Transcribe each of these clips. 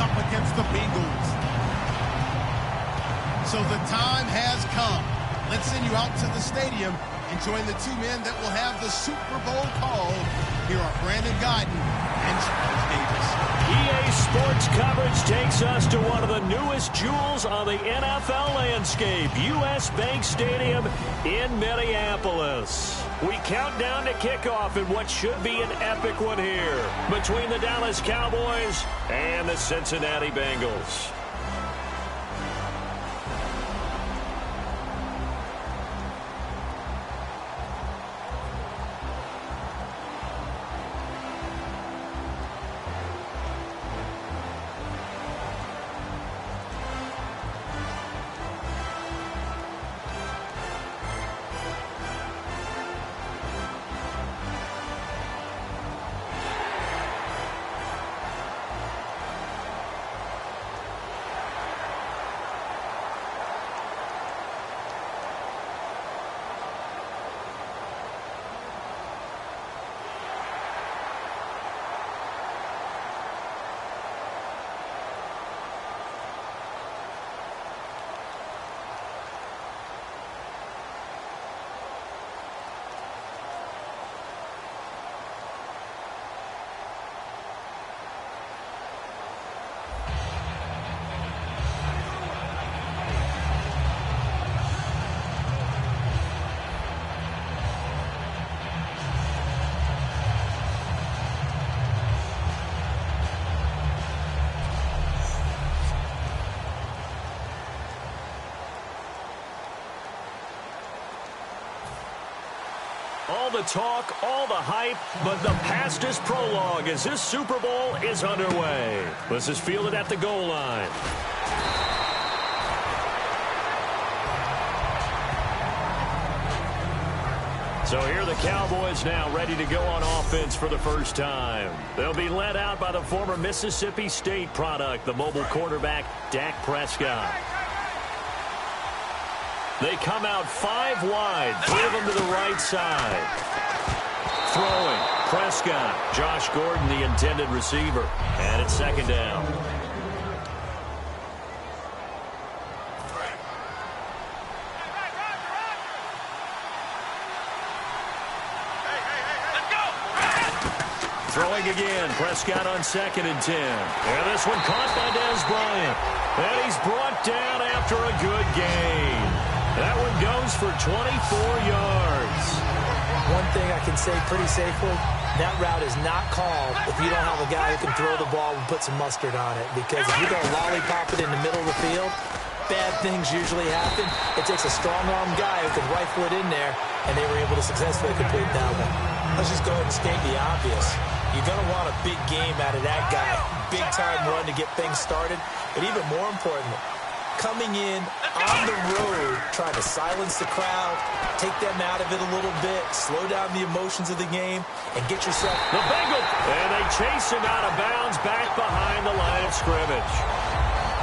up against the Bengals. So the time has come. Let's send you out to the stadium and join the two men that will have the Super Bowl call. Here are Brandon Guyton and Charles Davis. EA Sports coverage takes us to one of the newest jewels on the NFL landscape, US Bank Stadium in Minneapolis. We count down to kickoff in what should be an epic one here between the Dallas Cowboys and the Cincinnati Bengals. All the talk, all the hype, but the past is prologue as this Super Bowl is underway. This is fielded at the goal line. So here are the Cowboys now ready to go on offense for the first time. They'll be led out by the former Mississippi State product, the mobile quarterback, Dak Prescott. They come out 5 wide, 3 of them to the right side. Throwing, Prescott, Josh Gordon, the intended receiver. And it's second down. Throwing again, Prescott on 2nd and 10. And this one caught by Dez Bryant. And he's brought down after a good gain. That one goes for 24 yards. One thing I can say pretty safely, that route is not called if you don't have a guy who can throw the ball and put some mustard on it. Because if you go lollipop it in the middle of the field, bad things usually happen. It takes a strong-arm guy who can rifle it in there, and they were able to successfully complete that one. Let's just go ahead and state the obvious. You're going to want a big game out of that guy. Big-time run to get things started. But even more importantly, coming in on the road, trying to silence the crowd, take them out of it a little bit, slow down the emotions of the game, and get yourself... The Bengals, and they chase him out of bounds back behind the line of scrimmage.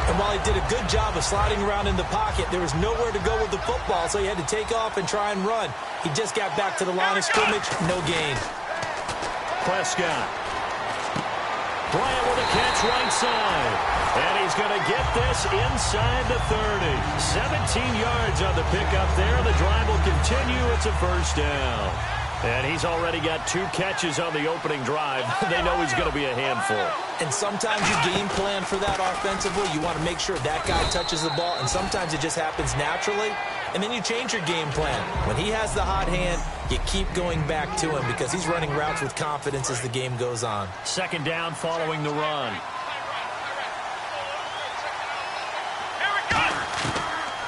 And while he did a good job of sliding around in the pocket, there was nowhere to go with the football, so he had to take off and try and run. He just got back to the line of scrimmage, no gain. Prescott. Bryant with a catch right side. And he's going to get this inside the 30. 17 yards on the pickup there. The drive will continue. It's a first down. And he's already got 2 catches on the opening drive. They know he's going to be a handful. And sometimes you game plan for that offensively. You want to make sure that guy touches the ball. And sometimes it just happens naturally. And then you change your game plan. When he has the hot hand, you keep going back to him because he's running routes with confidence as the game goes on. Second down following the run.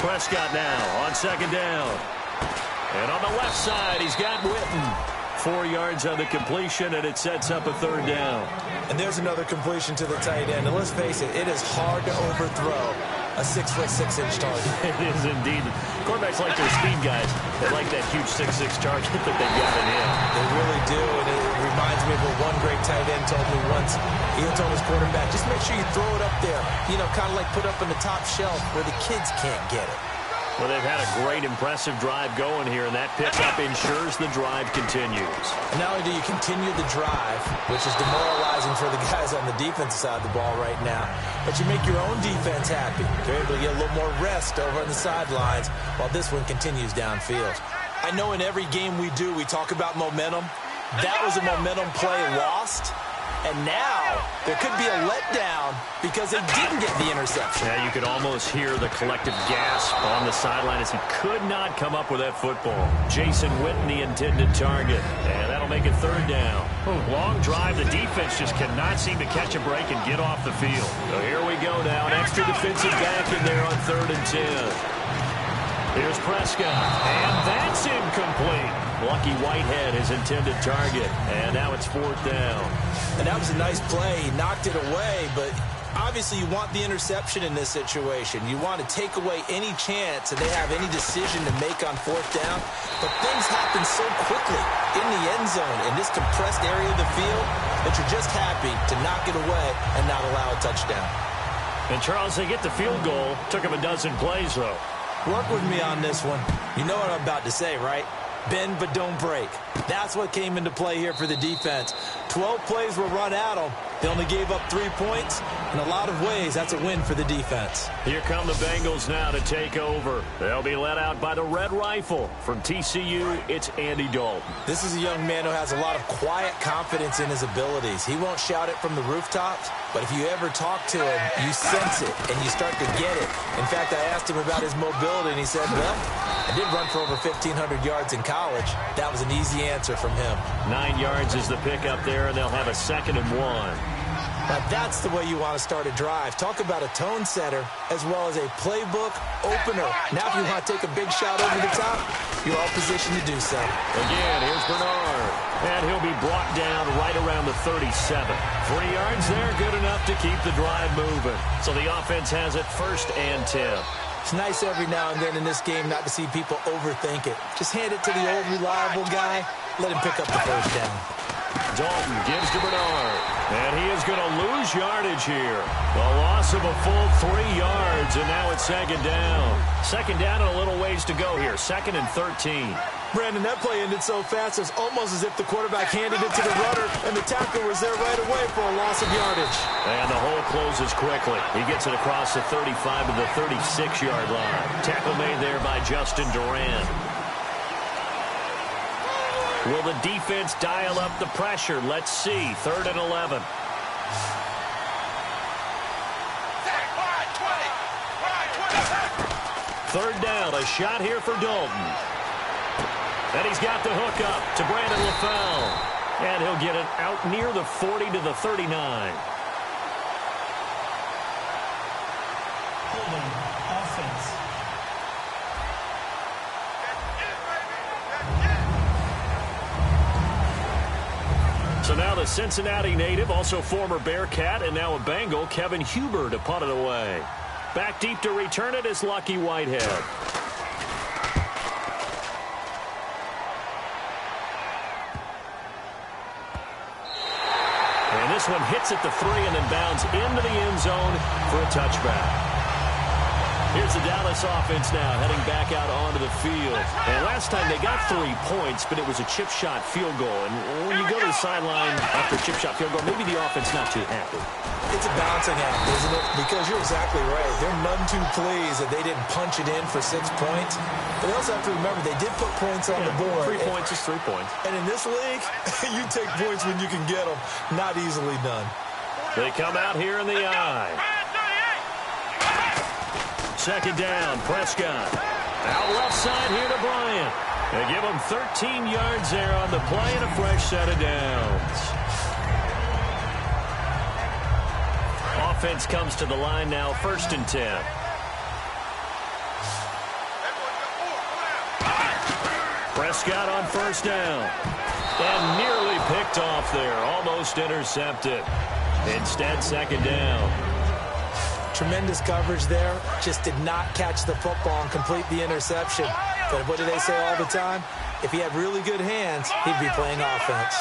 Prescott now on second down. And on the left side, he's got Witten. 4 yards on the completion, and it sets up a third down. And there's another completion to the tight end. And let's face it, it is hard to overthrow a 6'6" target. It is indeed. Quarterbacks like their speed guys. They like that huge 6'6" target that they got in him. They really do, and it reminds me of what one great tight end told me once. He told his quarterback, just make sure you throw it up there. You know, kind of like put up on the top shelf where the kids can't get it. Well, they've had a great, impressive drive going here, and that pickup ensures the drive continues. Not only do you continue the drive, which is demoralizing for the guys on the defensive side of the ball right now, but you make your own defense happy. You're able to get a little more rest over on the sidelines while this one continues downfield. I know in every game we do, we talk about momentum. That was a momentum play lost. And now there could be a letdown because they didn't get the interception. Yeah, you could almost hear the collective gasp on the sideline as he could not come up with that football. Jason Witten, the intended target. And that'll make it third down. Long drive. The defense just cannot seem to catch a break and get off the field. So here we go now. An extra defensive back in there on 3rd and 10. Here's Prescott, and that's incomplete. Lucky Whitehead, his intended target, and now it's 4th down. And that was a nice play. He knocked it away, but obviously you want the interception in this situation. You want to take away any chance that they have any decision to make on 4th down, but things happen so quickly in the end zone in this compressed area of the field that you're just happy to knock it away and not allow a touchdown. And, Charles, they get the field goal. Took them a dozen plays, though. Work with me on this one. You know what I'm about to say, right? Bend but don't break. That's what came into play here for the defense. 12 plays were run at them. They only gave up 3 points. In a lot of ways, that's a win for the defense. Here come the Bengals now to take over. They'll be led out by the Red Rifle. From TCU, it's Andy Dalton. This is a young man who has a lot of quiet confidence in his abilities. He won't shout it from the rooftops, but if you ever talk to him, you sense it, and you start to get it. In fact, I asked him about his mobility, and he said, well, I did run for over 1,500 yards in college. That was an easy answer from him. 9 yards is the pickup there, and they'll have a 2nd and 1. Now that's the way you want to start a drive. Talk about a tone setter as well as a playbook opener. Now if you want to take a big shot over the top, you're all positioned to do so. Again, here's Bernard. And he'll be brought down right around the 37. 3 yards there, good enough to keep the drive moving. So the offense has it 1st and 10. It's nice every now and then in this game not to see people overthink it. Just hand it to the old reliable guy. Let him pick up the 1st down. Dalton gives to Bernard, and he is going to lose yardage here. The loss of a full 3 yards, and now it's 2nd down. 2nd down and a little ways to go here. 2nd and 13. Brandon, that play ended so fast, it's almost as if the quarterback handed it to the runner, and the tackler was there right away for a loss of yardage. And the hole closes quickly. He gets it across the 35 to the 36-yard line. Tackle made there by Justin Duran. Will the defense dial up the pressure? Let's see. 3rd and 11. Third down. A shot here for Dalton. And he's got the hook up to Brandon LaFell. And he'll get it out near the 40 to the 39. Holding offense. So now the Cincinnati native, also former Bearcat, and now a Bengal, Kevin Huber, to punt it away. Back deep to return it is Lucky Whitehead. And this one hits at the 3 and then bounds into the end zone for a touchback. Here's the Dallas offense now heading back out onto the field. And last time they got 3 points, but it was a chip shot field goal. And when you go to the sideline after a chip shot field goal, maybe the offense not too happy. It's a balancing act, isn't it? Because you're exactly right. They're none too pleased that they didn't punch it in for 6 points. But they also have to remember they did put points on the board. 3 points is 3 points. And in this league, you take points when you can get them. Not easily done. They come out here in the eye. 2nd down, Prescott. Out left side here to Bryant. They give him 13 yards there on the play and a fresh set of downs. Offense comes to the line now, 1st and 10. Prescott on 1st down. And nearly picked off there, almost intercepted. Instead, 2nd down. Tremendous coverage there. Just did not catch the football and complete the interception. But what do they say all the time? If he had really good hands, he'd be playing offense.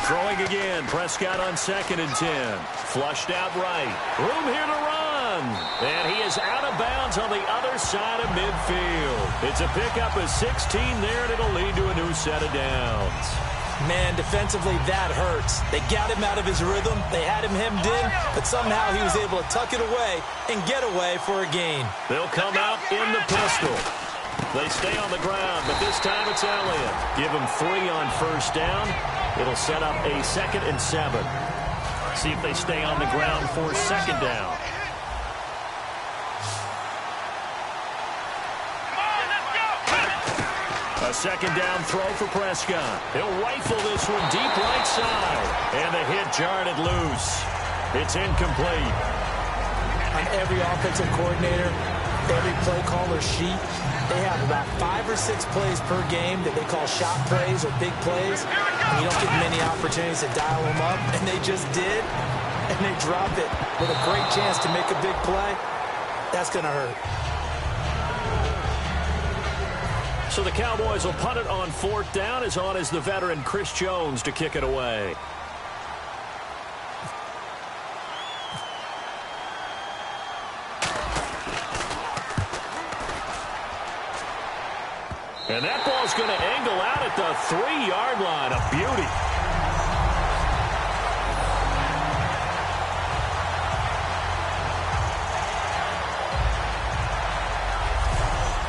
Throwing again. Prescott on 2nd and 10. Flushed out right. Room here to run. run. And he is out of bounds on the other side of midfield. It's a pickup of 16 there, and it'll lead to a new set of downs. Man, defensively, that hurts. They got him out of his rhythm. They had him hemmed in, but somehow he was able to tuck it away and get away for a gain. They'll come out in the pistol. They stay on the ground, but this time it's Elliott. Give him 3 on first down. It'll set up a 2nd and 7. See if they stay on the ground for 2nd down. A 2nd down throw for Prescott. He'll rifle this one deep right side. And the hit jarred it loose. It's incomplete. On every offensive coordinator, every play caller sheet, they have about 5 or 6 plays per game that they call shot plays or big plays. And you don't get many opportunities to dial them up. And they just did. And they dropped it with a great chance to make a big play. That's going to hurt. So the Cowboys will punt it on 4th down. As on is the veteran Chris Jones to kick it away. And that ball's going to angle out at the 3-yard line. A beauty.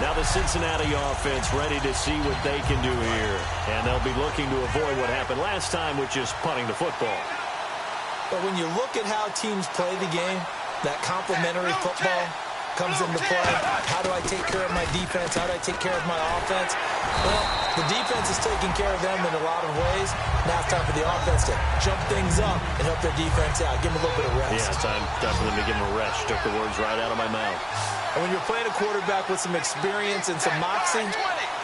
Now the Cincinnati offense ready to see what they can do here. And they'll be looking to avoid what happened last time, which is punting the football. But when you look at how teams play the game, that complementary football comes into play. How do I take care of my defense? How do I take care of my offense? Well, the defense is taking care of them in a lot of ways. Now it's time for the offense to jump things up and help their defense out. Give them a little bit of rest. Yeah, it's time definitely to give them a rest. Took the words right out of my mouth. And when you're playing a quarterback with some experience and some moxie,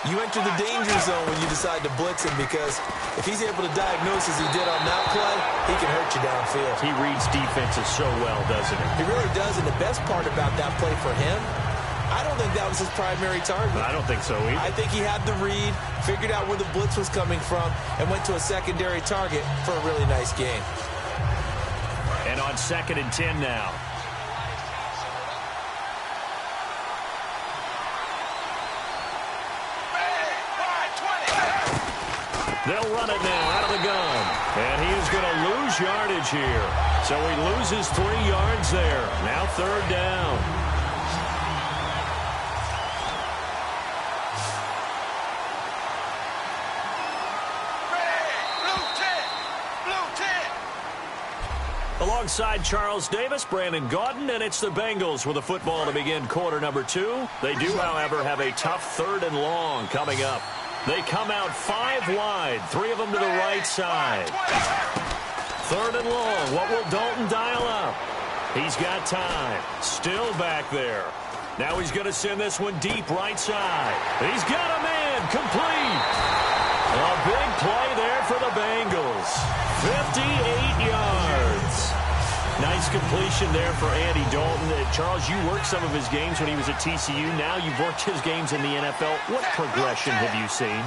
you enter the danger zone when you decide to blitz him, because if he's able to diagnose as he did on that play, he can hurt you downfield. He reads defenses so well, doesn't he? He really does, and the best part about that play for him, I don't think that was his primary target. I don't think so either. I think he had the read, figured out where the blitz was coming from, and went to a secondary target for a really nice game. And on 2nd and 10 now. They'll run it now out of the gun. And he is going to lose yardage here. So he loses 3 yards there. Now 3rd down. Alongside Charles Davis, Brandon Gaudin, and it's the Bengals with a football to begin quarter number 2. They do, however, have a tough 3rd and long coming up. They come out 5 wide, 3 of them to the right side. 3rd and long. What will Dalton dial up? He's got time. Still back there. Now he's going to send this one deep right side. He's got a man. Complete. A big play there for the Bengals. 58 yards. Nice completion there for Andy Dalton. Charles, you worked some of his games when he was at TCU. Now you've worked his games in the NFL. What progression have you seen?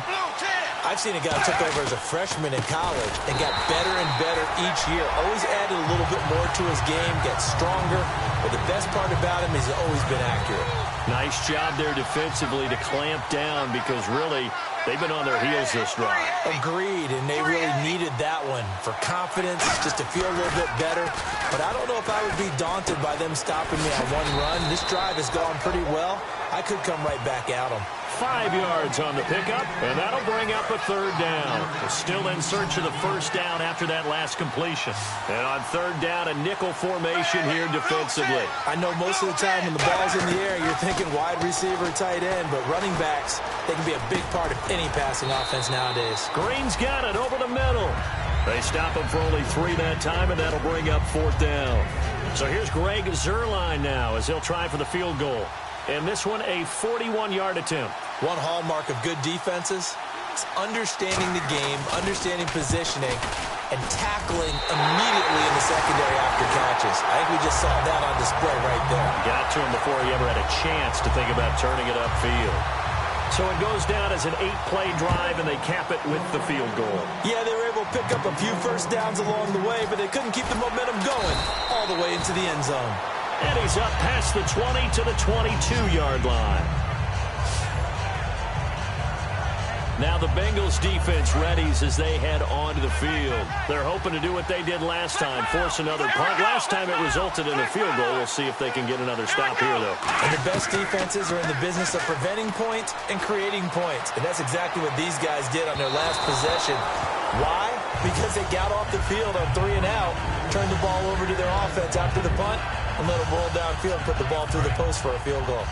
I've seen a guy who took over as a freshman in college and got better and better each year. Always added a little bit more to his game, gets stronger. But the best part about him is he's always been accurate. Nice job there defensively to clamp down, because really they've been on their heels this drive. Agreed, and they really needed that one for confidence, just to feel a little bit better. But I don't know if I would be daunted by them stopping me on one run. This drive has gone pretty well. I could come right back at them. 5 yards on the pickup, and that'll bring up a 3rd down. Still in search of the 1st down after that last completion. And on 3rd down, a nickel formation here defensively. I know most of the time when the ball's in the air, you're thinking wide receiver, tight end, but running backs, they can be a big part of any passing offense nowadays. Green's got it over the middle. They stop him for only 3 that time, and that'll bring up 4th down. So here's Greg Zuerlein now as he'll try for the field goal. And this one, a 41-yard attempt. One hallmark of good defenses is understanding the game, understanding positioning, and tackling immediately in the secondary after catches. I think we just saw that on display right there. Got to him before he ever had a chance to think about turning it upfield. So it goes down as an 8-play drive, and they cap it with the field goal. Yeah, they were able to pick up a few first downs along the way, but they couldn't keep the momentum going all the way into the end zone. And he's up past the 20 to the 22-yard line. Now the Bengals defense readies as they head onto the field. They're hoping to do what they did last time, force another punt. Last time it resulted in a field goal. We'll see if they can get another stop here, though. And the best defenses are in the business of preventing points and creating points. And that's exactly what these guys did on their last possession. Why? Because they got off the field on 3 and out, turned the ball over to their offense after the punt, and let them roll downfield and put the ball through the post for a field goal.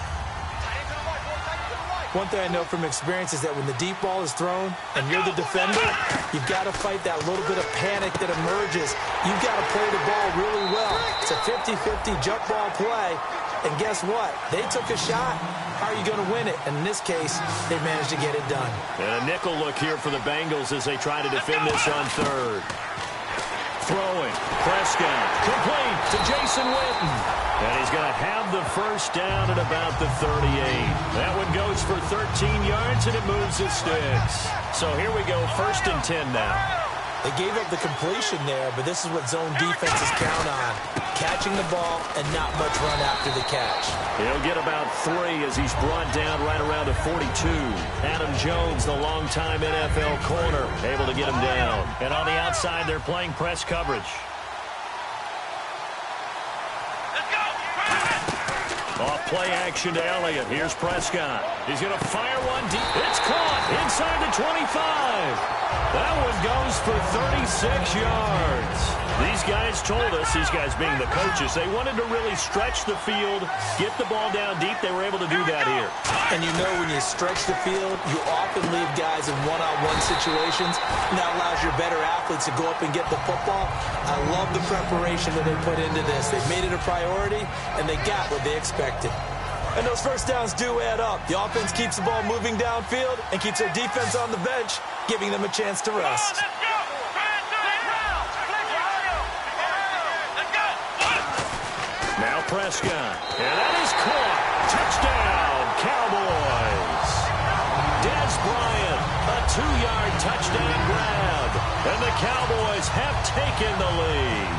One thing I know from experience is that when the deep ball is thrown and you're the defender, you've got to fight that little bit of panic that emerges. You've got to play the ball really well. It's a 50-50 jump ball play. And guess what? They took a shot. How are you going to win it? And in this case, they managed to get it done. And a nickel look here for the Bengals as they try to defend this on third. Throwing. Prescott. Complete to Jason Witten. And he's going to have the first down at about the 38. That one goes for 13 yards, and it moves the sticks. So here we go, 1st and 10 now. They gave up the completion there, but this is what zone defenses count on. Catching the ball and not much run after the catch. He'll get about 3 as he's brought down right around the 42. Adam Jones, the longtime NFL corner, able to get him down. And on the outside, they're playing press coverage. Off play action to Elliott. Here's Prescott. He's going to fire one deep. It's caught inside the 25. That one goes for 36 yards. These guys told us, these guys being the coaches, they wanted to really stretch the field, get the ball down deep. They were able to do that here. And you know when you stretch the field, you often leave guys in one-on-one situations. And that allows your better athletes to go up and get the football. I love the preparation that they put into this. They made it a priority, and they got what they expected. And those first downs do add up. The offense keeps the ball moving downfield and keeps their defense on the bench, giving them a chance to rest. Now Prescott. And that is caught. Touchdown, Cowboys. Dez Bryant, a 2-yard touchdown grab. And the Cowboys have taken the lead.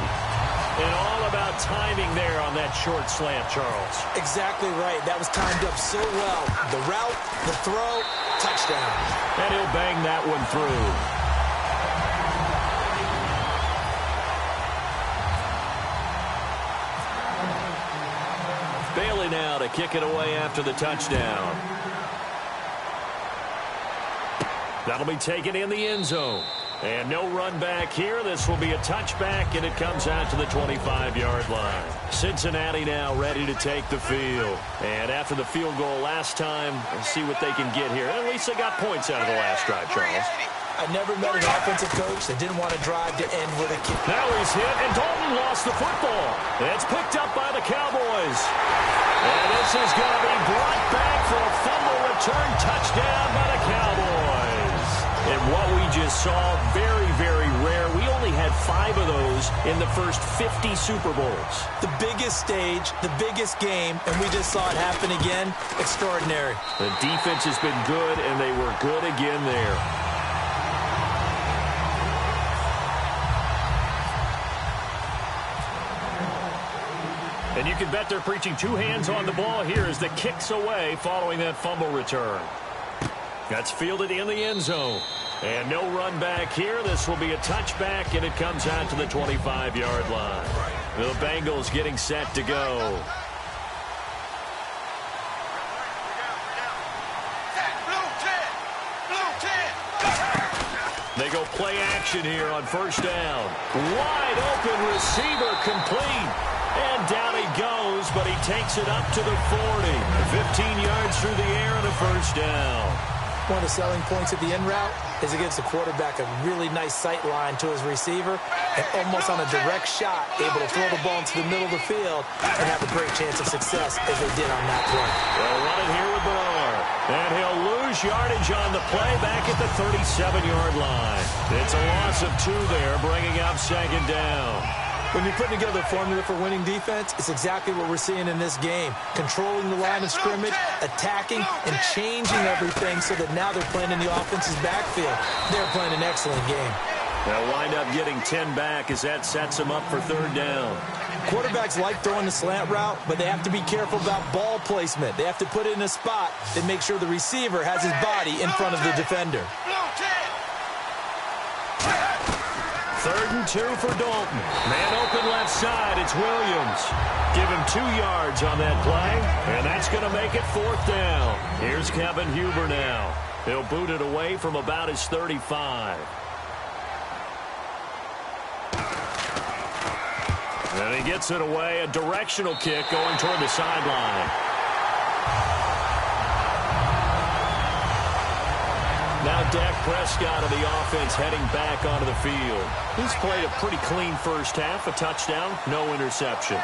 And all about timing there on that short slant, Charles. Exactly right. That was timed up so well. The route, the throw, touchdown. And he'll bang that one through. Bailey now to kick it away after the touchdown. That'll be taken in the end zone. And no run back here. This will be a touchback, and it comes out to the 25-yard line. Cincinnati now ready to take the field. And after the field goal last time, we'll see what they can get here. At least they got points out of the last drive, Charles. I never met an offensive coach that didn't want to drive to end with a kick. Now he's hit, and Dalton lost the football. It's picked up by the Cowboys. And this is going to be brought back for a fumble return touchdown by the Cowboys. And what we just saw, very, very rare. We only had 5 of those in the first 50 Super Bowls. The biggest stage, the biggest game, and we just saw it happen again. Extraordinary. The defense has been good, and they were good again there. And you can bet they're preaching 2 hands on the ball here as the kick's away following that fumble return. That's fielded in the end zone. And no run back here. This will be a touchback, and it comes out to the 25-yard line. The Bengals getting set to go. They go play action here on first down. Wide open receiver complete. And down he goes, but he takes it up to the 40. 15 yards through the air and a first down. One of the selling points of the end route is it gives the quarterback a really nice sight line to his receiver and almost on a direct shot able to throw the ball into the middle of the field and have a great chance of success as they did on that play. They'll run it here with Barr. And he'll lose yardage on the play back at the 37-yard line. It's a loss of 2 there, bringing up second down. When you're putting together a formula for winning defense, it's exactly what we're seeing in this game. Controlling the line of scrimmage, attacking, and changing everything so that now they're playing in the offense's backfield. They're playing an excellent game. They'll wind up getting 10 back as that sets them up for third down. Quarterbacks like throwing the slant route, but they have to be careful about ball placement. They have to put it in a spot that makes sure the receiver has his body in front of the defender. 3rd and 2 for Dalton. Man open left side. It's Williams. Give him 2 yards on that play, and that's going to make it 4th down. Here's Kevin Huber now. He'll boot it away from about his 35. And he gets it away. A directional kick going toward the sideline. Now Dak Prescott of the offense heading back onto the field. He's played a pretty clean first half, a touchdown, no interceptions.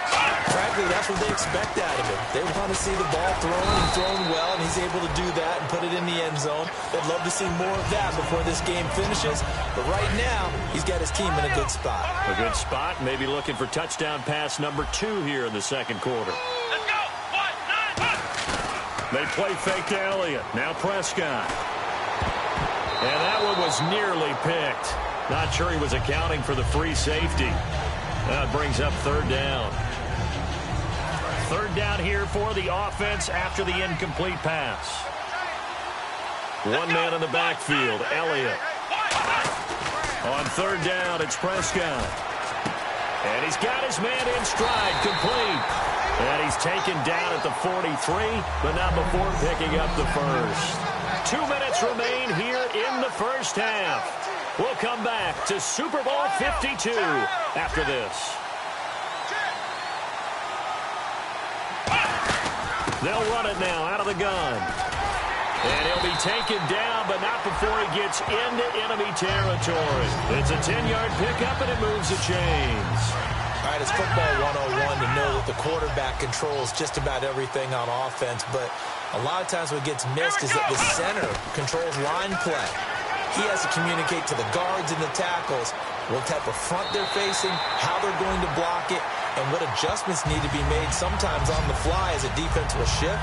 Frankly, that's what they expect out of him. They want to see the ball thrown and thrown well, and he's able to do that and put it in the end zone. They'd love to see more of that before this game finishes, but right now, he's got his team in a good spot. A good spot, maybe looking for touchdown pass number 2 here in the second quarter. Let's go! 1, 9, 1. They play fake to Elliott. Now Prescott. And that one was nearly picked. Not sure he was accounting for the free safety. That brings up 3rd down. 3rd down here for the offense after the incomplete pass. One man in the backfield, Elliott. On 3rd down, it's Prescott. And he's got his man in stride, complete. And he's taken down at the 43, but not before picking up the first. 2 minutes remain here in the first half. We'll come back to Super Bowl 52 after this. They'll run it now out of the gun. And he'll be taken down, but not before he gets into enemy territory. It's a 10-yard pickup, and it moves the chains. All right, it's football 101 to know that the quarterback controls just about everything on offense, but a lot of times what gets missed is that the center controls line play. He has to communicate to the guards and the tackles what type of front they're facing, how they're going to block it, and what adjustments need to be made sometimes on the fly as a defense will shift.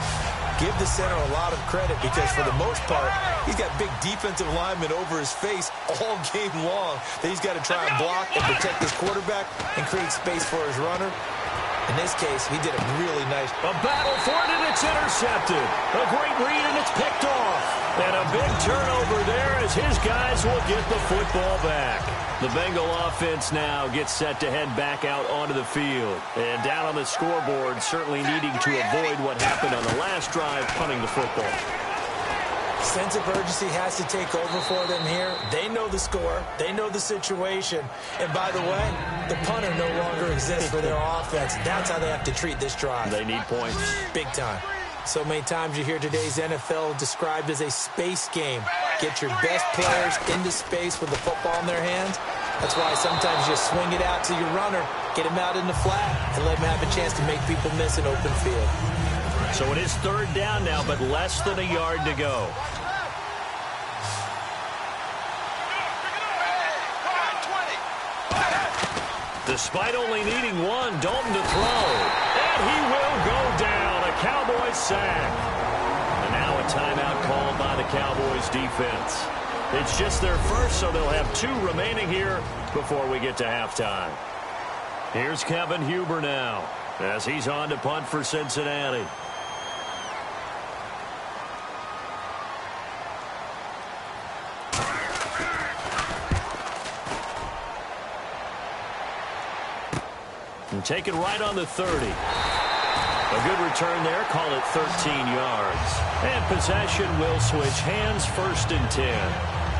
Give the center a lot of credit because for the most part, he's got big defensive linemen over his face all game long that he's got to try and block and protect his quarterback and create space for his runner. In this case, he did a really nice... A battle for it, and it's intercepted. A great read, and it's picked off. And a big turnover there as his guys will get the football back. The Bengal offense now gets set to head back out onto the field. And down on the scoreboard, certainly needing to avoid what happened on the last drive, punting the football. Sense of urgency has to take over for them here. They know the score. They know the situation. And by the way, the punter no longer exists for their offense. That's how they have to treat this drive. They need points. Big time. So many times you hear today's NFL described as a space game. Get your best players into space with the football in their hands. That's why sometimes you swing it out to your runner, get him out in the flat, and let him have a chance to make people miss an open field. So it is 3rd down now, but less than a yard to go. Despite only needing one, Dalton to throw. And he will go down. A Cowboys sack. And now a timeout called by the Cowboys defense. It's just their first, so they'll have 2 remaining here before we get to halftime. Here's Kevin Huber now as he's on to punt for Cincinnati. And taken right on the 30. A good return there. Call it 13 yards. And possession will switch hands, 1st and 10.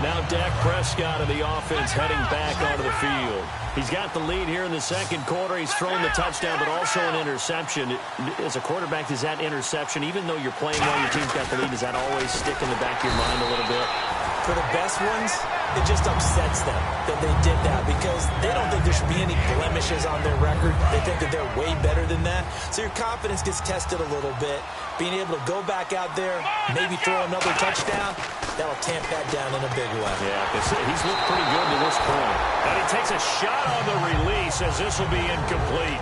Now Dak Prescott of the offense heading back onto the field. He's got the lead here in the second quarter. He's thrown the touchdown, but also an interception. As a quarterback, does that interception, even though you're playing while your team's got the lead, does that always stick in the back of your mind a little bit? For the best ones, it just upsets them that they did that because they don't think there should be any blemishes on their record. They think that they're way better than that. So your confidence gets tested a little bit. Being able to go back out there, maybe throw another touchdown, that'll tamp that down in a big way. Yeah, because he's looked pretty good to this point. And he takes a shot on the release as this will be incomplete.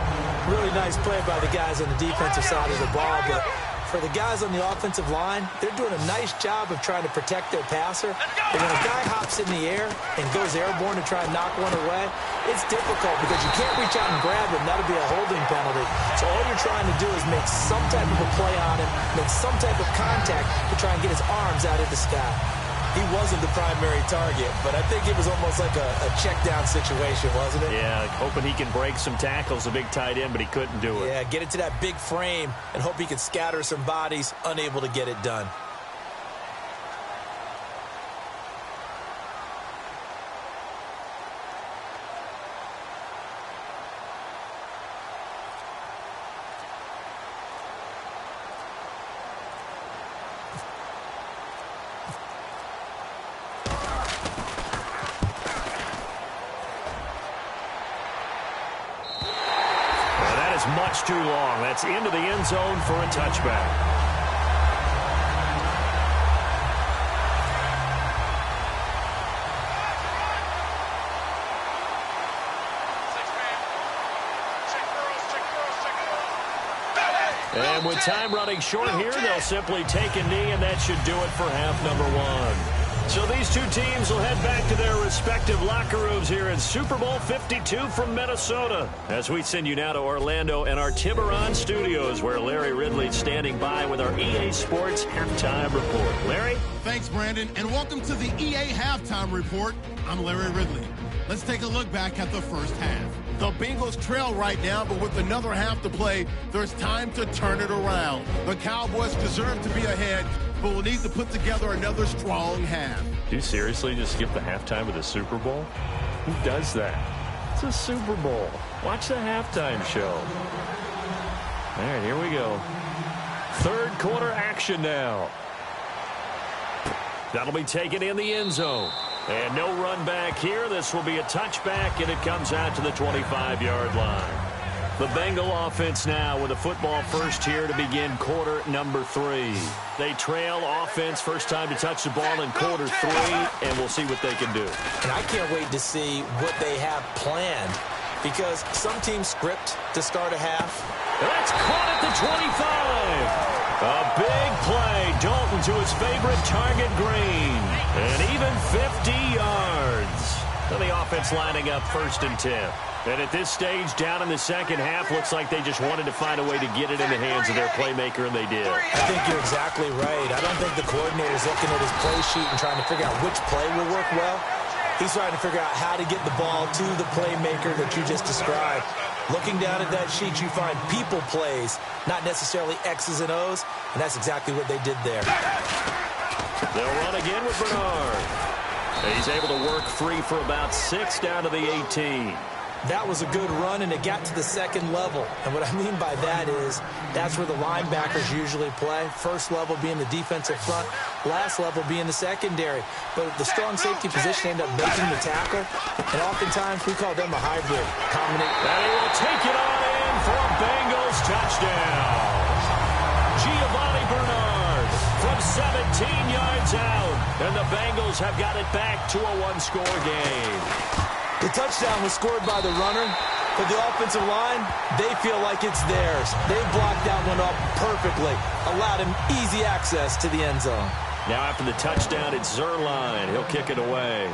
Really nice play by the guys on the defensive side of the ball, but for the guys on the offensive line, they're doing a nice job of trying to protect their passer. But when a guy hops in the air and goes airborne to try and knock one away, it's difficult because you can't reach out and grab him. That'll be a holding penalty. So all you're trying to do is make some type of a play on him, make some type of contact to try and get his arms out of the sky. He wasn't the primary target, but I think it was almost like a check-down situation, wasn't it? Yeah, hoping he can break some tackles, a big tight end, but he couldn't do it. Yeah, get it to that big frame and hope he can scatter some bodies, unable to get it done. Much too long. That's into the end zone for a touchback. And with time running short here, they'll simply take a knee, and that should do it for half number one. So these two teams will head back to their respective locker rooms here in Super Bowl 52 from Minnesota. As we send you now to Orlando and our Tiburon studios, where Larry Ridley's standing by with our EA Sports Halftime Report. Larry? Thanks, Brandon, and welcome to the EA Halftime Report. I'm Larry Ridley. Let's take a look back at the first half. The Bengals trail right now, but with another half to play, there's time to turn it around. The Cowboys deserve to be ahead, but will need to put together another strong half. Do you seriously just skip the halftime of the Super Bowl? Who does that? It's a Super Bowl. Watch the halftime show. All right, here we go. Third quarter action now. That'll be taken in the end zone. And no run back here. This will be a touchback, and it comes out to the 25-yard line. The Bengal offense now with a football first here to begin quarter number 3. They trail offense first time to touch the ball in quarter 3, and we'll see what they can do. And I can't wait to see what they have planned, because some teams script to start a half. That's caught at the 25. A big play. Dalton to his favorite target, Green. And even 50 yards. So the offense lining up 1st and 10. And at this stage, down in the second half, looks like they just wanted to find a way to get it in the hands of their playmaker, and they did. I think you're exactly right. I don't think the coordinator's looking at his play sheet and trying to figure out which play will work well. He's trying to figure out how to get the ball to the playmaker that you just described. Looking down at that sheet, you find people plays, not necessarily X's and O's, and that's exactly what they did there. They'll run again with Bernard. And he's able to work free for about 6 down to the 18. That was a good run, and it got to the second level. And what I mean by that is that's where the linebackers usually play. First level being the defensive front, last level being the secondary. But the strong safety position ended up making the tackle, and oftentimes we call them a hybrid. And he will take it on in for a Bengals touchdown. Giovanni Bernard from 17 yards out, and the Bengals have got it back to a one-score game. The touchdown was scored by the runner, but the offensive line, they feel like it's theirs. They blocked that one up perfectly, allowed him easy access to the end zone. Now after the touchdown, it's Zerline. He'll kick it away.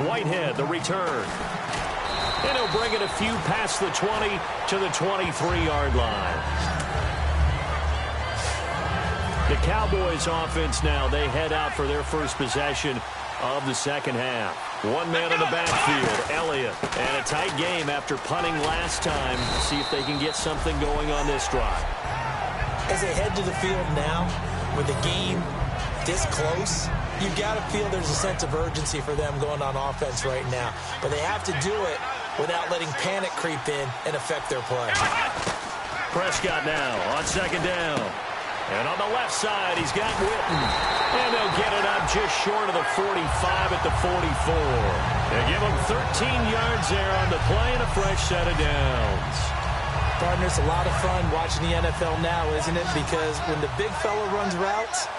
Whitehead, the return. And he'll bring it a few past the 20 to the 23-yard line. The Cowboys offense now, they head out for their first possession of the second half. One man in the backfield, Elliott. And a tight game after punting last time. See if they can get something going on this drive. As they head to the field now, with the game this close, you've got to feel there's a sense of urgency for them going on offense right now. But they have to do it without letting panic creep in and affect their play. Prescott now on second down. And on the left side, he's got Witten. And they'll get it up just short of the 45 at the 44. They give him 13 yards there on the play and a fresh set of downs. Partner, it's a lot of fun watching the NFL now, isn't it? Because when the big fella runs routes,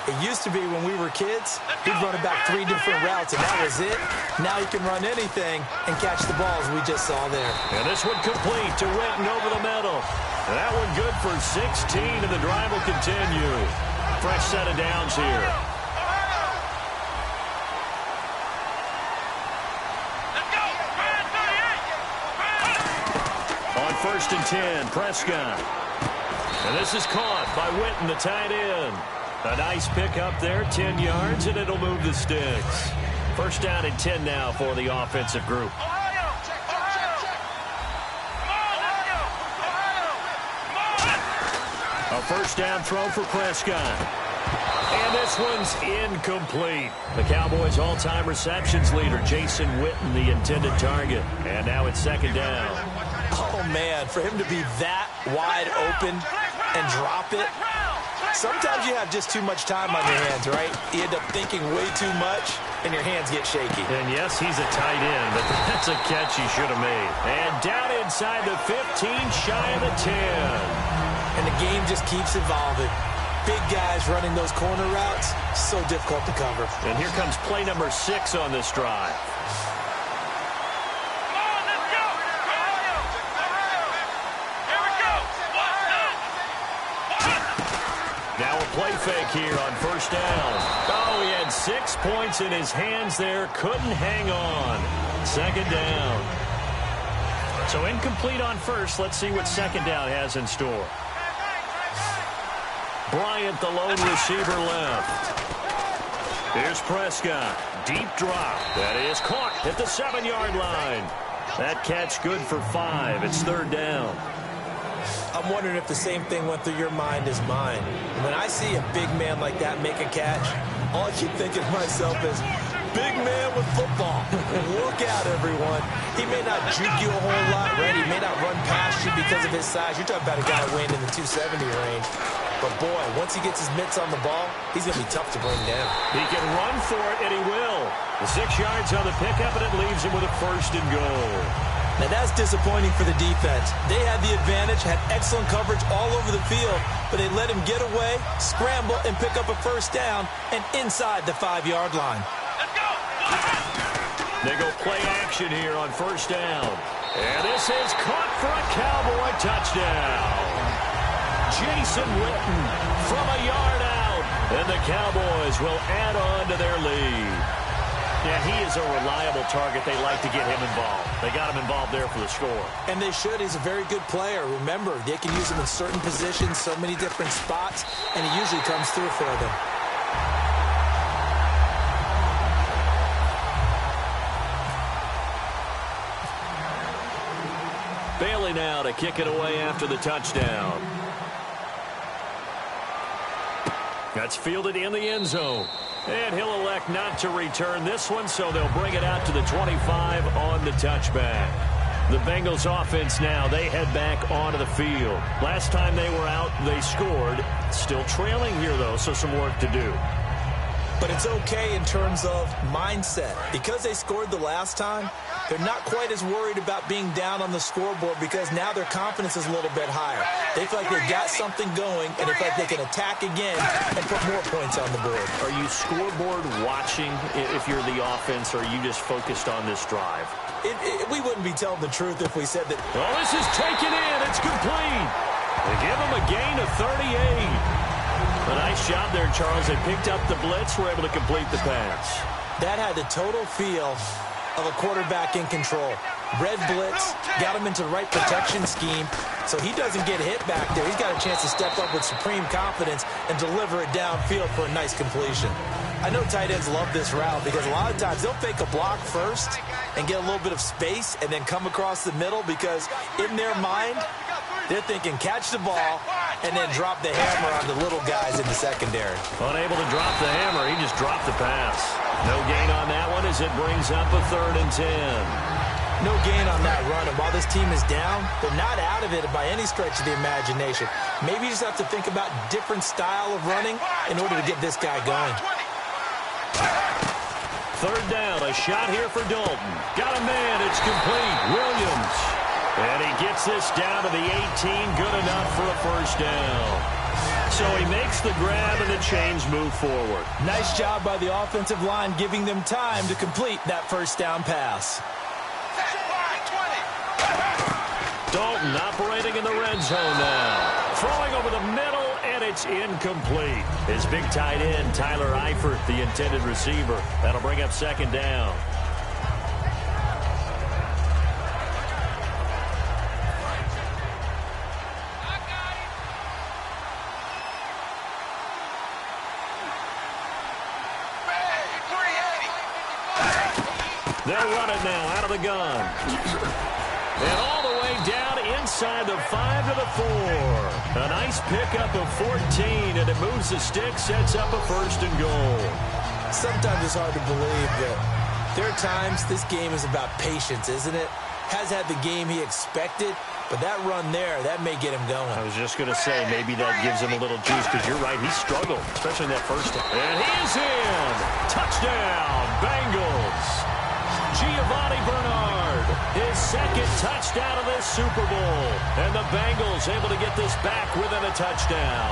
It used to be when we were kids, he'd run about 3 different routes, and that was it. Now he can run anything and catch the balls we just saw there. And this one complete to Witten over the middle. And that one good for 16, and the drive will continue. Fresh set of downs here. On 1st and 10, Prescott. And this is caught by Witten, the tight end. A nice pickup there, 10 yards, and it'll move the sticks. 1st down and 10 now for the offensive group. A 1st down throw for Prescott. And this one's incomplete. The Cowboys' all-time receptions leader, Jason Witten, the intended target. And now it's 2nd down. Oh, man, for him to be that wide open and drop it. Sometimes you have just too much time on your hands, right? You end up thinking way too much, and your hands get shaky. And yes, he's a tight end, but that's a catch he should have made. And down inside the 15, shy of the 10. And the game just keeps evolving. Big guys running those corner routes, so difficult to cover. And here comes play number 6 on this drive. Now a play fake here on 1st down. Oh, he had 6 points in his hands there. Couldn't hang on. 2nd down. So incomplete on 1st. Let's see what 2nd down has in store. Bryant, the lone receiver left. Here's Prescott. Deep drop. That is caught at the 7-yard line. That catch good for 5. It's 3rd down. I'm wondering if the same thing went through your mind as mine. When I see a big man like that make a catch, all I keep thinking to myself is, big man with football. Look out, everyone. He may not juke you a whole lot, right? He may not run past you because of his size. You're talking about a guy weighing in the 270 range. But, boy, once he gets his mitts on the ball, he's going to be tough to bring down. He can run for it, and he will. The 6 yards on the pickup, and it leaves him with a 1st and goal. Now, that's disappointing for the defense. They had the advantage, had excellent coverage all over the field, but they let him get away, scramble, and pick up a 1st down, and inside the 5-yard line. They go play action here on 1st down. And this is caught for a Cowboy touchdown. Jason Witten from a yard out. And the Cowboys will add on to their lead. Yeah, he is a reliable target. They like to get him involved. They got him involved there for the score. And they should. He's a very good player. Remember, they can use him in certain positions, so many different spots, and he usually comes through for them. Bailey now to kick it away after the touchdown. That's fielded in the end zone. And he'll elect not to return this one, so they'll bring it out to the 25 on the touchback. The Bengals offense now, they head back onto the field. Last time they were out, they scored. Still trailing here, though, so some work to do. But it's okay in terms of mindset. Because they scored the last time, they're not quite as worried about being down on the scoreboard because now their confidence is a little bit higher. They feel like they've got something going, and they feel like they can attack again and put more points on the board. Are you scoreboard watching if you're the offense, or are you just focused on this drive? We wouldn't be telling the truth if we said that. Oh, this is taken in. It's complete. They give him a gain of 38. A nice job there, Charles. They picked up the blitz, were able to complete the pass. That had the total feel of a quarterback in control. Red blitz, got him into the right protection scheme, so he doesn't get hit back there. He's got a chance to step up with supreme confidence and deliver it downfield for a nice completion. I know tight ends love this route because a lot of times they'll fake a block first and get a little bit of space and then come across the middle because in their mind, they're thinking catch the ball and then drop the hammer on the little guys in the secondary. Unable to drop the hammer, he just dropped the pass. No gain on that one as it brings up a 3rd and 10. No gain on that run, and while this team is down, they're not out of it by any stretch of the imagination. Maybe you just have to think about different style of running in order to get this guy going. 3rd down, a shot here for Dalton. Got a man, it's complete. Williams. And he gets this down to the 18, good enough for a 1st down. So he makes the grab and the chains move forward. Nice job by the offensive line giving them time to complete that first down pass. Dalton operating in the red zone now. Throwing over the middle, and it's incomplete. His big tight end, Tyler Eifert, the intended receiver. That'll bring up second down. They'll run it now out of the gun. And all the way down inside the 5 to the 4. A nice pickup of 14, and it moves the stick, sets up a first and goal. Sometimes it's hard to believe that there are times this game is about patience, isn't it? Has had the game he expected, but that run there, that may get him going. I was just going to say, maybe that gives him a little juice, because you're right, he struggled, especially in that first time. And he's in! Touchdown, Bengals! Giovanni Bernard, his second touchdown of this Super Bowl. And the Bengals able to get this back within a touchdown.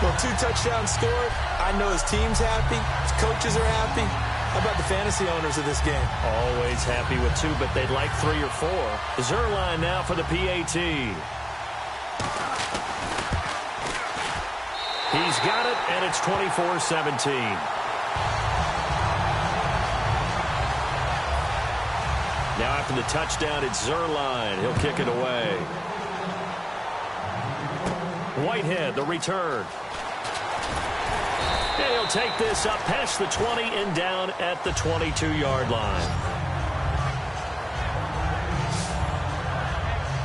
Well, 2 touchdowns scored. I know his team's happy. His coaches are happy. How about the fantasy owners of this game? Always happy with 2, but they'd like 3 or 4. Zerline now for the PAT. He's got it, and it's 24-17. Now after the touchdown, it's Zerline. He'll kick it away. Whitehead, the return. And he'll take this up past the 20 and down at the 22-yard line.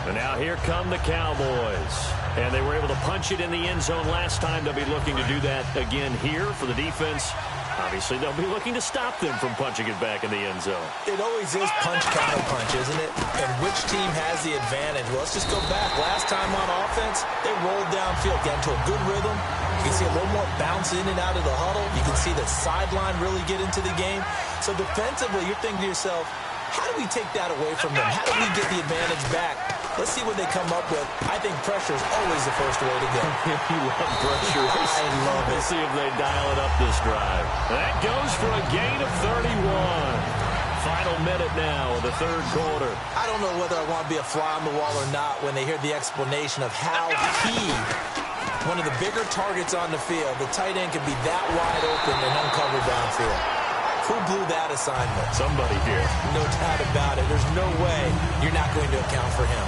And now here come the Cowboys. And they were able to punch it in the end zone last time. They'll be looking to do that again here for the defense. Obviously, they'll be looking to stop them from punching it back in the end zone. It always is punch, counter punch, isn't it? And which team has the advantage? Well, let's just go back. Last time on offense, they rolled downfield, got into a good rhythm. You can see a little more bounce in and out of the huddle. You can see the sideline really get into the game. So defensively, you're thinking to yourself, how do we take that away from them? How do we get the advantage back? Let's see what they come up with. I think pressure is always the first way to go. You love pressure. I love it. Let's see if they dial it up this drive. That goes for a gain of 31. Final minute now of the third quarter. I don't know whether I want to be a fly on the wall or not when they hear the explanation of how one of the bigger targets on the field, the tight end can be that wide open and uncovered downfield. Who blew that assignment? Somebody did. No doubt about it. There's no way you're not going to account for him.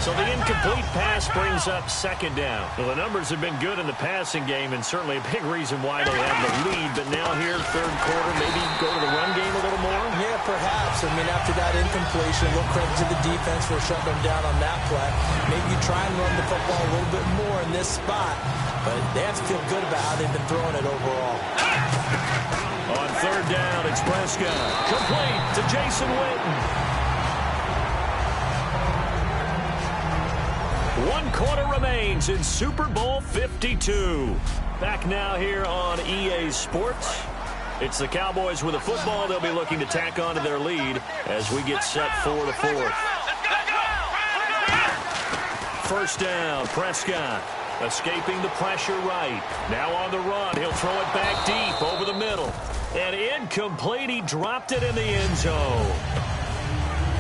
So the incomplete pass brings up second down. Well, the numbers have been good in the passing game, and certainly a big reason why they have the lead. But now here, third quarter, maybe go to the run game a little more? Yeah, perhaps. I mean, after that incompletion, a little credit to the defense for shutting them down on that play. Maybe you try and run the football a little bit more in this spot. But they have to feel good about how they've been throwing it overall. On third down, it's Prescott. Complete to Jason Witten. 1 quarter remains in Super Bowl 52. Back now here on EA Sports. It's the Cowboys with a football. They'll be looking to tack on to their lead as we get set for the fourth. First down, Prescott. Escaping the pressure right. Now on the run. He'll throw it back deep over the middle. And incomplete. He dropped it in the end zone.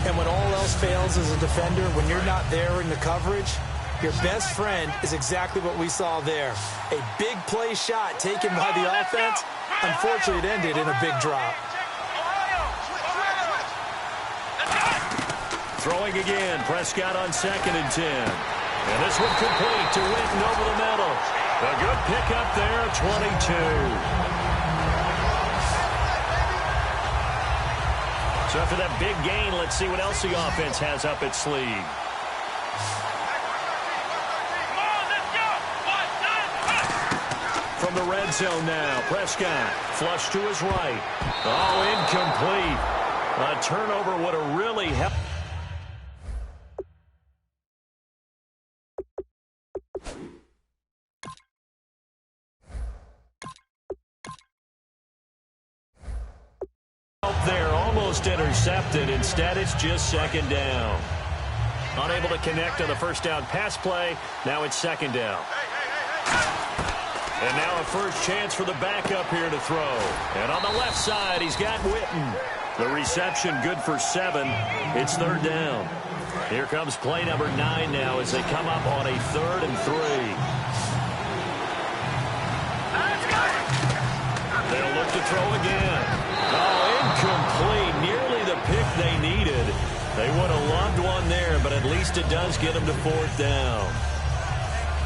And when all else fails as a defender, when you're not there in the coverage, your best friend is exactly what we saw there. A big play shot taken by the offense. Unfortunately, it ended in a big drop. Throwing again. Prescott on 2nd and 10. And this one complete to Witten over the middle. A good pickup there, 22. So after that big gain, let's see what else the offense has up its sleeve. From the red zone now, Prescott flush to his right. Oh, incomplete. A turnover would have really helped. There, almost intercepted. Instead, it's just second down. Unable to connect on the first down pass play. Now it's second down. And now a first chance for the backup here to throw. And on the left side, he's got Witten. The reception good for 7. It's third down. Here comes play number 9 now as they come up on a 3rd and 3. They'll look to throw again. Oh, incomplete. Nearly the pick they needed. They would have loved one there, but at least it does get them to 4th down.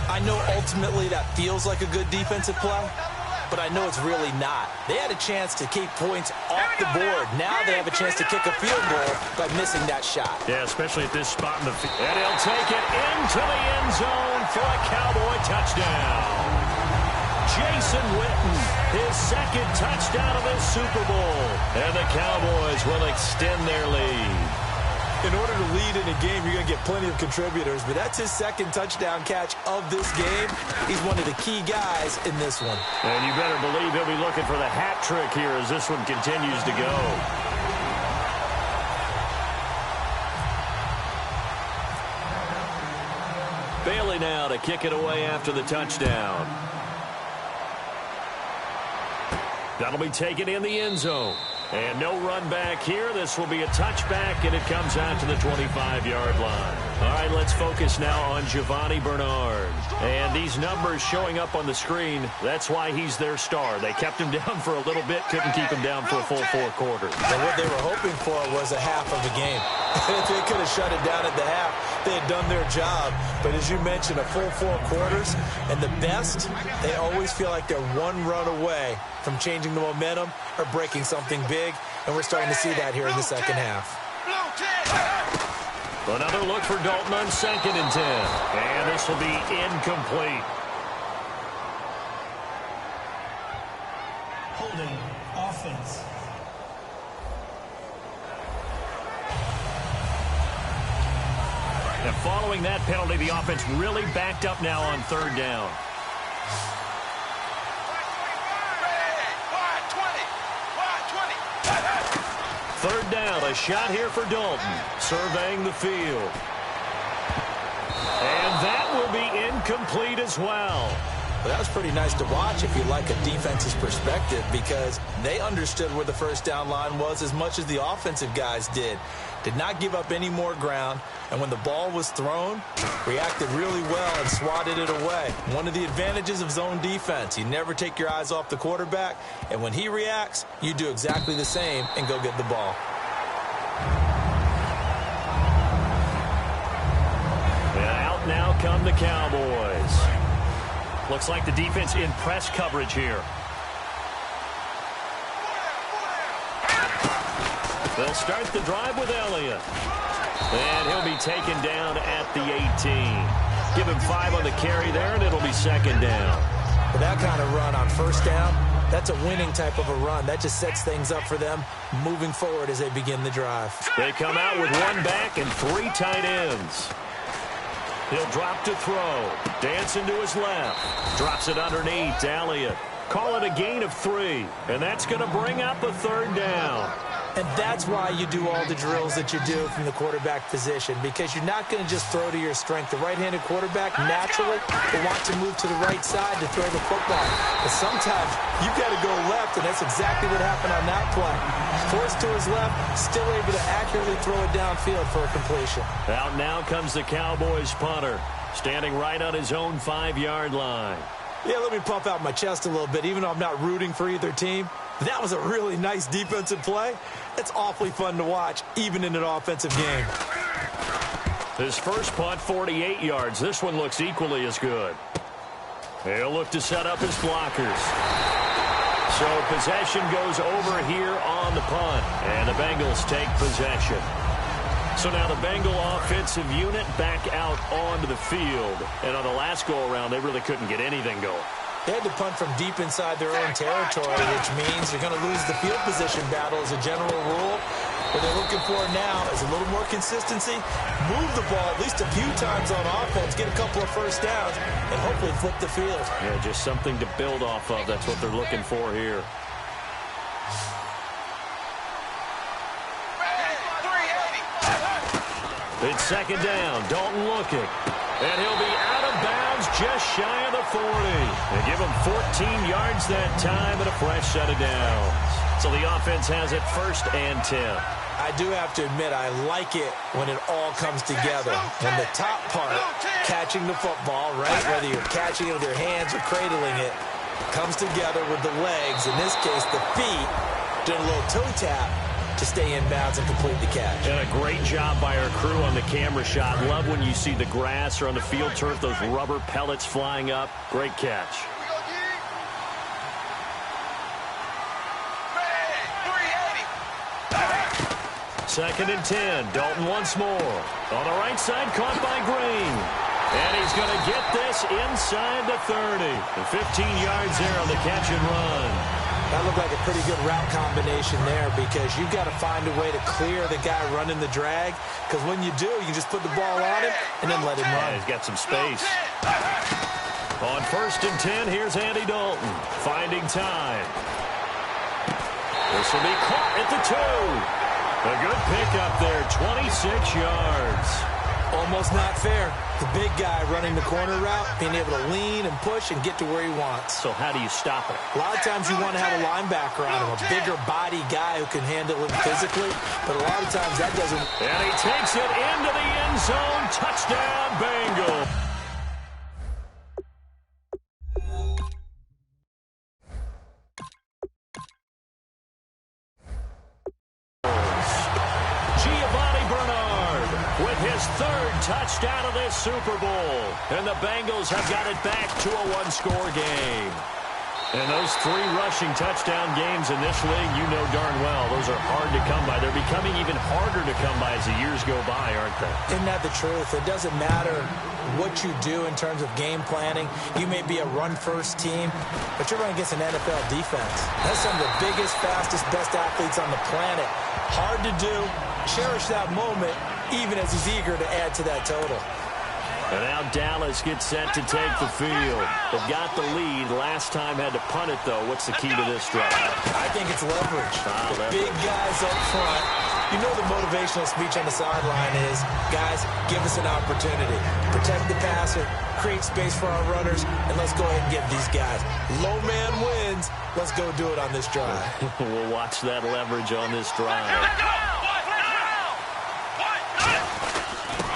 I know ultimately that feels like a good defensive play, but I know it's really not. They had a chance to keep points off the board. Now they have a chance to kick a field goal by missing that shot. Yeah, especially at this spot in the field. And he'll take it into the end zone for a Cowboy touchdown. Jason Witten, his 2nd touchdown of the Super Bowl. And the Cowboys will extend their lead. In order to lead in a game, you're going to get plenty of contributors, but that's his 2nd touchdown catch of this game. He's one of the key guys in this one. And you better believe he'll be looking for the hat trick here as this one continues to go. Bailey now to kick it away after the touchdown. That'll be taken in the end zone. And no run back here. This will be a touchback, and it comes out to the 25-yard line. All right, let's focus now on Giovanni Bernard. And these numbers showing up on the screen, that's why he's their star. They kept him down for a little bit, couldn't keep him down for a full 4 quarters. And what they were hoping for was a half of the game. If they could have shut it down at the half, they had done their job. But as you mentioned, a full 4 quarters, and the best, they always feel like they're one run away from changing the momentum or breaking something big, and we're starting to see that here in the second half. Another look for Dalton on 2nd and 10. And this will be incomplete. Holding offense. And following that penalty, the offense really backed up now on 3rd down. Third down, a shot here for Dalton, surveying the field. And that will be incomplete as well. But that was pretty nice to watch if you like a defense's perspective, because they understood where the first down line was as much as the offensive guys did. Did not give up any more ground, and when the ball was thrown, reacted really well and swatted it away. One of the advantages of zone defense, you never take your eyes off the quarterback, and when he reacts, you do exactly the same and go get the ball. And out now come the Cowboys. Looks like the defense in press coverage here. They'll start the drive with Elliott. And he'll be taken down at the 18. Give him 5 on the carry there, and it'll be 2nd down. With that kind of run on first down, that's a winning type of a run. That just sets things up for them moving forward as they begin the drive. They come out with 1 back and 3 tight ends. He'll drop to throw. Dancing to his left. Drops it underneath to Elliott. Call it a gain of 3. And that's going to bring up a 3rd down. And that's why you do all the drills that you do from the quarterback position, because you're not going to just throw to your strength. The right-handed quarterback naturally will want to move to the right side to throw the football. But sometimes you've got to go left, and that's exactly what happened on that play. Forced to his left, still able to accurately throw it downfield for a completion. Out now comes the Cowboys punter, standing right on his own 5-yard line. Yeah, let me puff out my chest a little bit, even though I'm not rooting for either team. That was a really nice defensive play. It's awfully fun to watch, even in an offensive game. His first punt, 48 yards. This one looks equally as good. He'll look to set up his blockers. So possession goes over here on the punt, and the Bengals take possession. So now the Bengal offensive unit back out onto the field. And on the last go-around, they really couldn't get anything going. They had to punt from deep inside their own territory, which means you're going to lose the field position battle as a general rule. What they're looking for now is a little more consistency, move the ball at least a few times on offense, get a couple of first downs, and hopefully flip the field. Yeah, just something to build off of. That's what they're looking for here. It's 2nd down. Dalton looking. And he'll be out of bounds just shy of the 40. They give him 14 yards that time and a fresh set of downs. So the offense has it 1st and 10. I do have to admit, I like it when it all comes together. When the top part, catching the football, right, whether you're catching it with your hands or cradling it, comes together with the legs, in this case the feet, doing a little toe tap to stay in bounds and complete the catch. And a great job by our crew on the camera shot. Love when you see the grass or on the field turf, those rubber pellets flying up. Great catch. 2nd and 10. Dalton once more. On the right side, caught by Green. And he's going to get this inside the 30. And 15 yards there on the catch and run. That looked like a pretty good route combination there because you've got to find a way to clear the guy running the drag. Because when you do, you just put the ball on him and then let him run. Yeah, he's got some space. On 1st and 10, here's Andy Dalton. Finding time. This will be caught at the 2. A good pickup there, 26 yards. Almost not fair. The big guy running the corner route, being able to lean and push and get to where he wants. So how do you stop it? A lot of times you want to have a linebacker on him, a bigger body guy who can handle him physically, but a lot of times that doesn't. And he takes it into the end zone. Touchdown, Bengals. His 3rd touchdown of this Super Bowl. And the Bengals have got it back to a 1-score game. And those 3 rushing touchdown games in this league, you know darn well, those are hard to come by. They're becoming even harder to come by as the years go by, aren't they? Isn't that the truth? It doesn't matter what you do in terms of game planning. You may be a run-first team, but you're running against an NFL defense. That's some of the biggest, fastest, best athletes on the planet. Hard to do. Cherish that moment, even as he's eager to add to that total. And now Dallas gets set to take the field. They've got the lead. Last time had to punt it, though. What's the key to this drive? I think it's leverage. The big guys up front. You know the motivational speech on the sideline is, guys, give us an opportunity. Protect the passer, create space for our runners, and let's go ahead and get these guys. Low man wins. Let's go do it on this drive. We'll watch that leverage on this drive.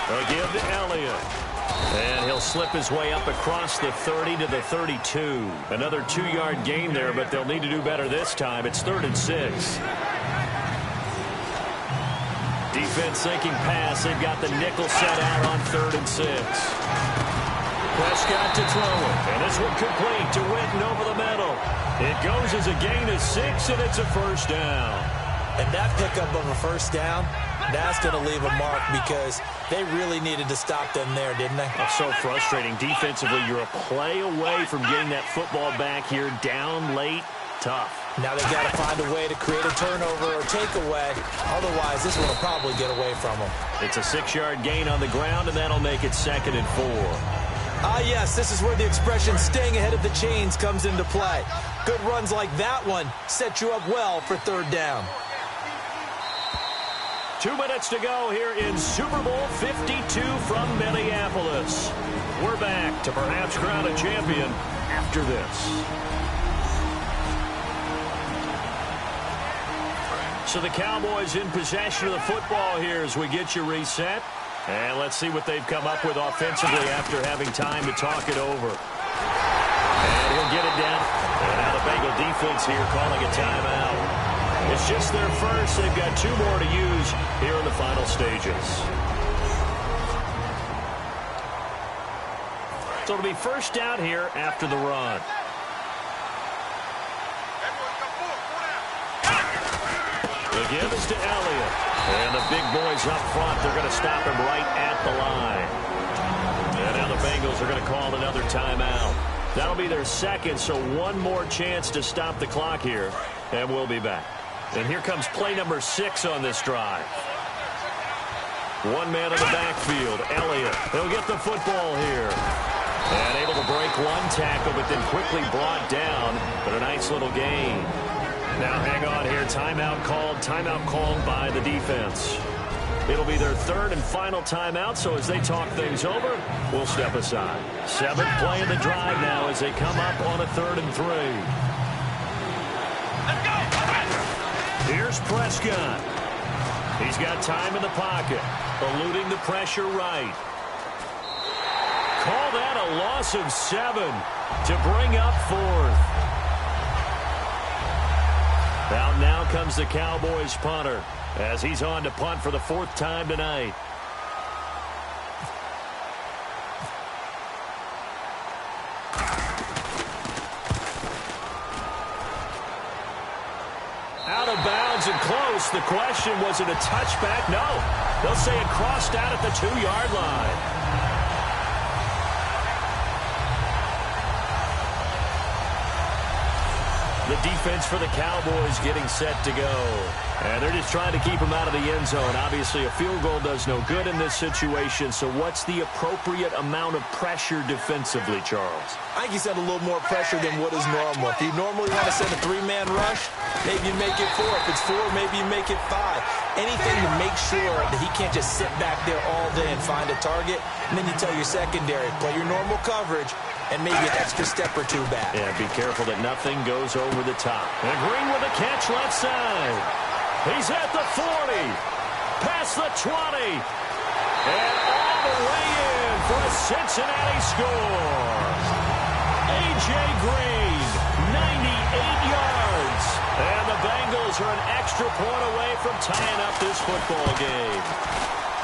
They'll give to Elliott. And he'll slip his way up across the 30 to the 32. Another 2-yard gain there, but they'll need to do better this time. It's 3rd and 6. Defense thinking pass. They've got the nickel set out on 3rd and 6. Prescott to throw it. And this one complete to Witten over the middle. It goes as a gain of 6, and it's a 1st down. And that pickup of a 1st down, that's going to leave a mark because they really needed to stop them there, didn't they? Oh, so frustrating. Defensively, you're a play away from getting that football back here. Down late, tough. Now they've got to find a way to create a turnover or takeaway. Otherwise, this one will probably get away from them. It's a 6-yard gain on the ground, and that'll make it 2nd and 4. Ah, yes, this is where the expression staying ahead of the chains comes into play. Good runs like that one set you up well for 3rd down. 2 minutes to go here in Super Bowl 52 from Minneapolis. We're back to perhaps crown a champion after this. So the Cowboys in possession of the football here as we get you reset. And let's see what they've come up with offensively after having time to talk it over. And he'll get it down. And now the Bengal defense here calling a timeout. It's just their first. They've got 2 more to use here in the final stages. So it'll be 1st down here after the run. The give is to Elliott. And the big boys up front, they're going to stop him right at the line. And now the Bengals are going to call another timeout. That'll be their 2nd, so 1 more chance to stop the clock here. And we'll be back. And here comes play number 6 on this drive. 1 man in the backfield, Elliott. He'll get the football here. And able to break 1 tackle, but then quickly brought down. But a nice little gain. Now hang on here. Timeout called by the defense. It'll be their third and final timeout, so as they talk things over, we'll step aside. 7th play of the drive now as they come up on a 3rd and 3. Let's go. Here's Prescott. He's got time in the pocket, eluding the pressure right. Call that a loss of 7 to bring up 4th. Out now comes the Cowboys punter as he's on to punt for the 4th time tonight. Out of bounds and close. The question, was it a touchback? No. They'll say it crossed out at the 2-yard line. The defense for the Cowboys getting set to go. And they're just trying to keep him out of the end zone. Obviously, a field goal does no good in this situation. So what's the appropriate amount of pressure defensively, Charles? I think you send a little more pressure than what is normal. If you normally want to send a 3-man rush, maybe you make it 4. If it's 4, maybe you make it 5. Anything to make sure that he can't just sit back there all day and find a target. And then you tell your secondary, play your normal coverage, and maybe an extra step or 2 back. Yeah, be careful that nothing goes over the top. And Green with a catch left side. He's at the 40, past the 20, and all the way in for a Cincinnati score. A.J. Green, 98 yards. And the Bengals are an extra point away from tying up this football game.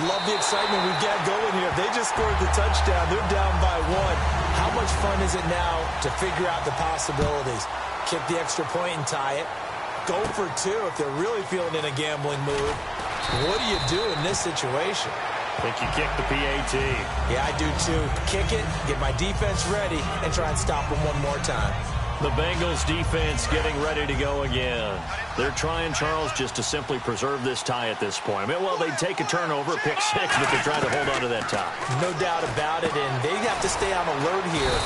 Love the excitement we've got going here. They just scored the touchdown. They're down by 1. How much fun is it now to figure out the possibilities? Kick the extra point and tie it. Go for 2 if they're really feeling in a gambling mood. What do you do in this situation? I think you kick the PAT. Yeah, I do too. Kick it, get my defense ready, and try and stop them one more time. The Bengals defense getting ready to go again. They're trying, Charles, just to simply preserve this tie at this point. I mean, well, they'd take a turnover, pick 6, but they're trying to hold on to that tie. No doubt about it, and they have to stay on alert here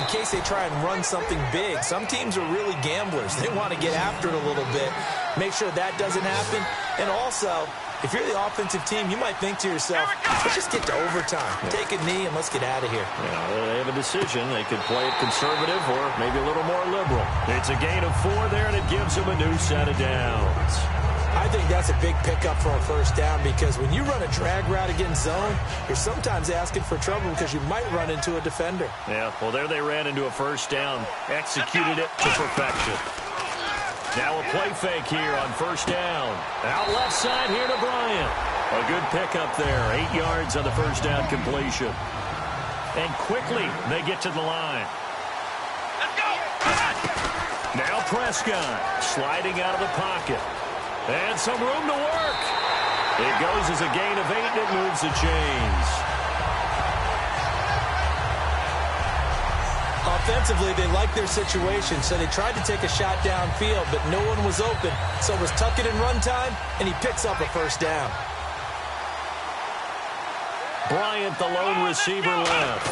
in case they try and run something big. Some teams are really gamblers. They want to get after it a little bit, make sure that doesn't happen. And also, if you're the offensive team, you might think to yourself, let's just get to overtime. Take a knee and let's get out of here. Yeah, they have a decision. They could play it conservative or maybe a little more liberal. It's a gain of 4 there, and it gives them a new set of downs. I think that's a big pickup for a first down because when you run a drag route against zone, you're sometimes asking for trouble because you might run into a defender. Yeah, well, there they ran into a first down. Executed it to perfection. Now a play fake here on first down. Out left side here to Bryant. A good pickup there. 8 yards on the first down completion. And quickly they get to the line. Let's go. Now Prescott sliding out of the pocket. And some room to work. It goes as a gain of 8 and it moves the chains. Offensively, they like their situation, so they tried to take a shot downfield, but no one was open. So it was tuck it and run time, and he picks up a first down. Bryant, the lone receiver left.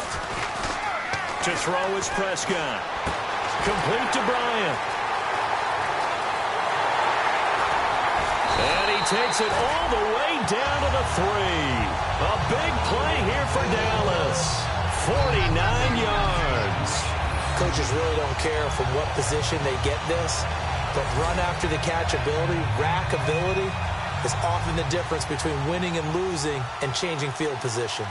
To throw is Prescott. Complete to Bryant. And he takes it all the way down to the 3. A big play here for Dallas. 49 yards. Coaches really don't care from what position they get this, but run after the catch ability, rack ability, is often the difference between winning and losing and changing field position.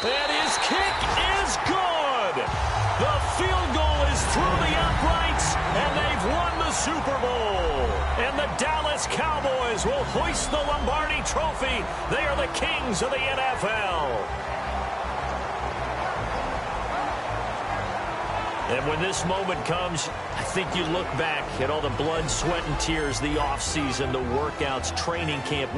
And his kick is good. The field goal is through the uprights, and they've won the Super Bowl. And the Dallas Cowboys will hoist the Lombardi Trophy. They are the kings of the NFL. And when this moment comes, I think you look back at all the blood, sweat, and tears, the offseason, the workouts, training camp.